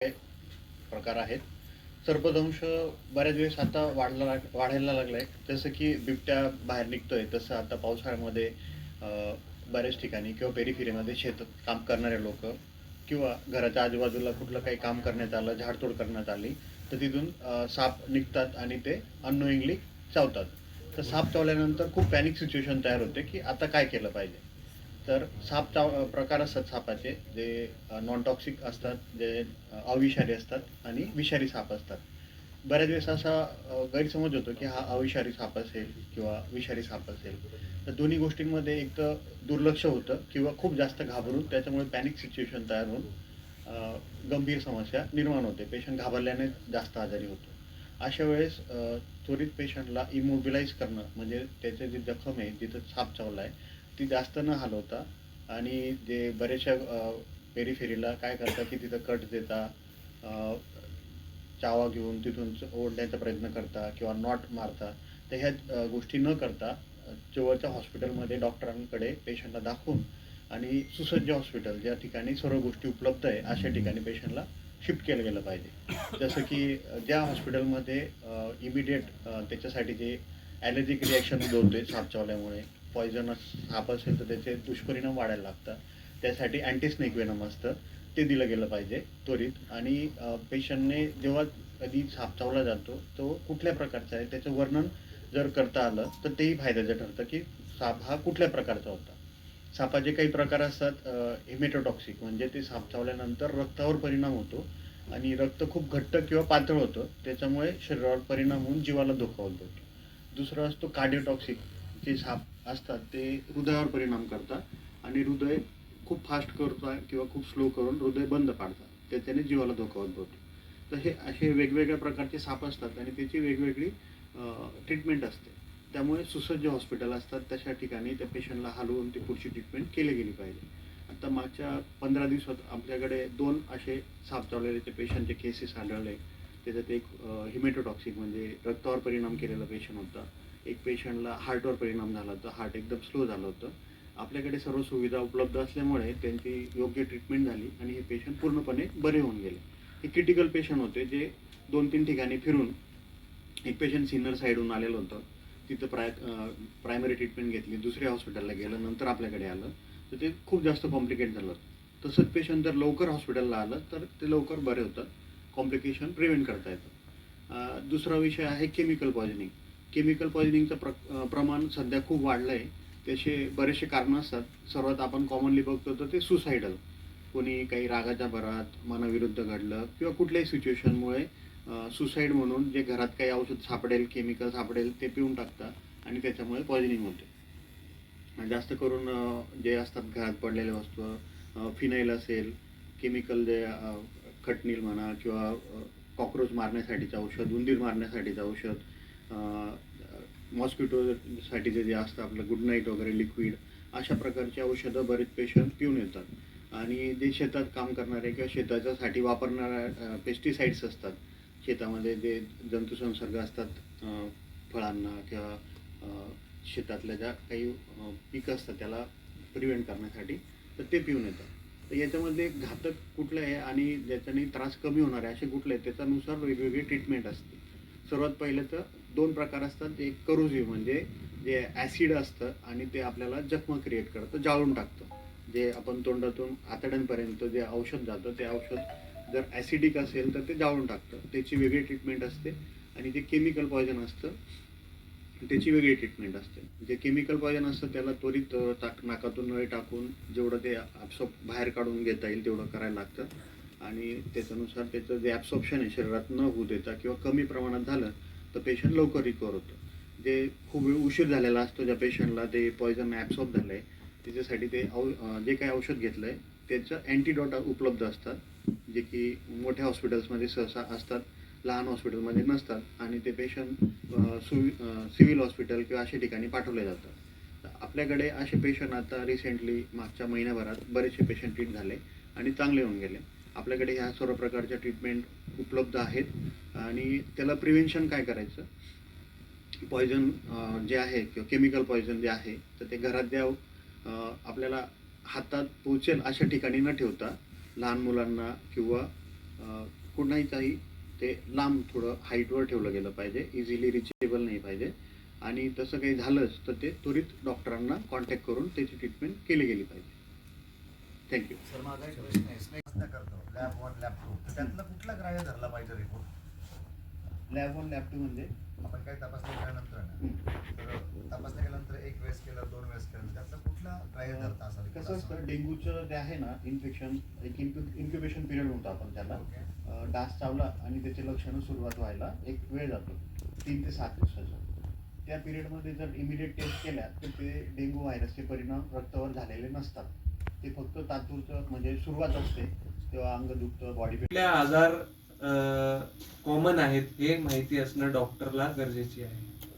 प्रकार आहेत. सर्पदंश बऱ्याच वेळेस आता वाढायला लागलाय. जसं की बिबट्या बाहेर निघतोय, तसं आता पावसाळ्यामध्ये बऱ्याच ठिकाणी किंवा पेरिफेरीमध्ये शेतात काम करणारे लोक किंवा घराच्या आजूबाजूला कुठलं काही काम करण्यात आलं, झाडतोड करण्यात आली, तर तिथून साप निघतात आणि ते अननोइंगली चावतात. तर साप चावल्यानंतर खूप पॅनिक सिच्युएशन तयार होते की आता काय केलं पाहिजे. तर प्रकार असतात सापाचे, जे नॉन टॉक्सिक असतात, जे अविषारी असतात आणि विषारी साप असतात. बऱ्याच वेळेस असा गैरसमज होतो की हा अविषारी साप असेल किंवा विषारी साप असेल. तर दोन्ही गोष्टींमध्ये एक तर दुर्लक्ष होतं किंवा खूप जास्त घाबरून त्याच्यामुळे पॅनिक सिच्युएशन तयार होऊन गंभीर समस्या निर्माण होते. पेशंट घाबरल्याने जास्त आजारी होतो. अशा वेळेस त्वरित पेशंटला इमोबिलाइज करणं, म्हणजे त्याचे जे जखम आहे जिथं साप चावला आहे ती जास्त न हलवता, आणि जे बऱ्याचशा पेरिफेरीला काय करतात की तिथं कट देता, चावा घेऊन तिथून ओढण्याचा प्रयत्न करता किंवा नॉट मारता. तर ह्या गोष्टी न करता जवळच्या हॉस्पिटलमध्ये डॉक्टरांकडे पेशंटला दाखवून आणि सुसज्ज हॉस्पिटल ज्या ठिकाणी सर्व गोष्टी उपलब्ध आहे अशा ठिकाणी पेशंटला शिफ्ट केलं गेलं पाहिजे. जसं की ज्या हॉस्पिटलमध्ये इमिडिएट त्याच्यासाठी जे ॲलर्जिक रिॲक्शन उद्भवते साप चावल्यामुळे, पॉयझनस साप असेल तर त्याचे दुष्परिणाम वाढायला लागतात. त्यासाठी अँटीस्नेक वेनम असतं, ते दिलं गेलं पाहिजे त्वरित. आणि पेशंटने जेव्हा कधी साप चावला जातो तो कुठल्या प्रकारचा आहे त्याचं वर्णन जर करता आलं तर तेही फायद्याचं ठरतं की साप हा कुठल्या प्रकारचा होता. सापाचे काही प्रकार असतात हिमेटोटॉक्सिक, म्हणजे ते साप चावल्यानंतर रक्तावर परिणाम होतो आणि रक्त खूप घट्ट किंवा पातळ होतं, त्याच्यामुळे शरीरावर परिणाम होऊन जीवाला धोका उद्भवतो. दुसरा असतो कार्डिओटॉक्सिक, जे साप असतात ते हृदयावर परिणाम करतात आणि हृदय खूप फास्ट करतात किंवा खूप स्लो करून हृदय बंद पाडतात, त्याच्याने जीवाला धोका उद्भवतो. तर हे असे वेगवेगळ्या प्रकारचे साप असतात आणि त्याची वेगवेगळी ट्रीटमेंट असते. त्यामुळे सुसज्ज हॉस्पिटल असतात तशा ठिकाणी त्या पेशंटला हलवून ती पुढची ट्रीटमेंट केली गेली पाहिजे. आता मागच्या 15 दिवसात आमच्याकडे 2 असे साप चावलेले पेशंटचे केसेस आढळले. त्याच्यात एक हिमेटोटॉक्सिक म्हणजे रक्तावर परिणाम केलेला पेशंट होता. एक पेशंटला हार्टवर परिणाम झाला होता, हार्ट एकदम स्लो झालं होतं. आपल्याकडे सर्व सुविधा उपलब्ध असल्यामुळे त्यांची योग्य ट्रीटमेंट झाली आणि हे पेशंट पूर्णपणे बरे होऊन गेले. हे क्रिटिकल पेशंट होते जे 2-3 ठिकाणी फिरून, एक पेशंट सिन्नर साईडहून आलेलं होतं, तिथं प्रायमरी ट्रीटमेंट घेतली, दुसऱ्या हॉस्पिटलला गेलं, नंतर आपल्याकडे आलं, तर ते खूप जास्त कॉम्प्लिकेट झालं. तसंच पेशंट जर लवकर हॉस्पिटलला आलं तर ते लवकर बरे होतात, कॉम्प्लिकेशन प्रिव्हेंट करता येतं. दुसरा विषय आहे केमिकल पॉयझनिंग. केमिकल पॉयझनिंगचं प्रमाण सध्या खूप वाढलं आहे. त्याचे बरेचसे कारणं असतात. सर्वात आपण कॉमनली बघतो तर ते सुसायडल. कोणी काही रागाच्या भरात मनाविरुद्ध घडलं किंवा कुठल्याही सिच्युएशनमुळे सुसाईड म्हणून जे घरात काही औषध सापडेल, केमिकल सापडेल ते पिऊन टाकतात आणि त्याच्यामुळे पॉयझनिंग होते. जास्त करून जे असतात घरात पडलेल्या वस्तू, फिनाईल असेल, केमिकल जे खटनील म्हणा किंवा कॉक्रोच मारण्यासाठीचं औषध, उंदीर मारण्यासाठीचं औषध, मॉस्किटोसाठीचे जे असतं आपलं गुड नाईट वगैरे लिक्विड, अशा प्रकारची औषधं बरेच पेशंट पिऊन येतात. आणि जे शेतात काम करणारे किंवा शेताच्यासाठी वापरणाऱ्या पेस्टिसाइड्स असतात, शेतामध्ये जे जंतुसंसर्ग असतात फळांना किंवा शेतातल्या ज्या काही पिकं असतात त्याला प्रिव्हेंट करण्यासाठी, तर ते पिऊन येतात. तर याच्यामध्ये घातक कुठलं आहे आणि ज्याच्याने त्रास कमी होणार आहे असे कुठले आहेत त्याच्यानुसार वेगवेगळी ट्रीटमेंट असते. सर्वात पहिलं तर 2 प्रकार असतात. एक करोसिव्ह, म्हणजे जे ॲसिड असतं आणि ते आपल्याला जखम क्रिएट करतं, जाळून टाकतं. जे आपण तोंडातून आतड्यांपर्यंत जे औषध जातं ते औषध जर ॲसिडिक असेल तर ते जाळून टाकतं, त्याची वेगळी ट्रीटमेंट असते. आणि जे केमिकल पॉयझन असतं त्याची वेगळी ट्रीटमेंट असते. जे केमिकल पॉयझन असतं त्याला त्वरित नाकातून नळी टाकून जेवढं ते बाहेर काढून घेता येईल तेवढं करायला लागतं. आणि त्याच्यानुसार त्याचं जे ॲब्सॉर्प्शन आहे शरीरात न होऊ देता किंवा कमी प्रमाणात झालं तर पेशंट लवकर रिकवर होतं. जे खूप उशीर झालेला असतो ज्या पेशंटला ते पॉयझन ॲब्सॉर्ब झालं आहे, त्याच्यासाठी ते जे काही औषध घेतलं आहे त्याचं अँटीडोट उपलब्ध असतात, जे की मोठ्या हॉस्पिटल्समध्ये सहसा असतात, लहान हॉस्पिटलमध्ये नसतात. आणि ते पेशंट सिव्हिल हॉस्पिटल किंवा अशा ठिकाणी पाठवले जातात. तर आपल्याकडे असे पेशंट आता रिसेंटली मागच्या महिन्याभरात बरेचसे पेशंट ट्रीट झाले आणि चांगले होऊन गेले. आपल्याकडे ह्या सर्व प्रकारच्या ट्रीटमेंट उपलब्ध आहेत. आणि त्याला प्रिव्हेन्शन काय करायचं, पॉयझन जे आहे किंवा केमिकल पॉयझन जे आहे तर ते घरात द्या, आपल्याला हातात पोचेल अशा ठिकाणी न ठेवता लहान मुलांना किंवा कुणाचाही ते लांब थोडं हाईटवर ठेवलं गेलं पाहिजे, इझिली रिचेबल नाही पाहिजे. आणि तसं काही झालंच तर ते त्वरित डॉक्टरांना कॉन्टॅक्ट करून त्याची ट्रीटमेंट केली गेली पाहिजे. थँक्यू. सर, माझा एक प्रश्न आहे. प्रश्न करतो लॅब 1 लॅब 2 तर त्यातला कुठला ग्राह्य धरला पाहिजे रिपोर्ट? लॅब 1 लॅब 2 म्हणजे आपण काही तपासणी केल्यानंतर ना, तर तपासणी केल्यानंतर एक वेळेस केलं, 2 वेळेस केलं, त्यातला कुठला ग्राह्य धरता असा report कसं असतं, असावा? डेंग्यूचं जे आहे ना इन्फेक्शन, एक इन्क्युबेशन पिरियड म्हणतो आपण त्याला. ओके. डास चावला आणि त्याचे लक्षणं सुरुवात व्हायला एक वेळ जातो, 3 ते 7 दिवसाचा. त्या पिरियडमध्ये जर इमिडिएट टेस्ट केल्या तर ते डेंग्यू व्हायरसचे परिणाम रक्तावर झालेले नसतात. ते फक्त तात्पुरतं म्हणजे सुरुवात असते तेव्हा अंग दुखतं, बॉडी पेन. कुठले आजार कॉमन आहेत हे माहिती असणं डॉक्टरला गरजेची आहे.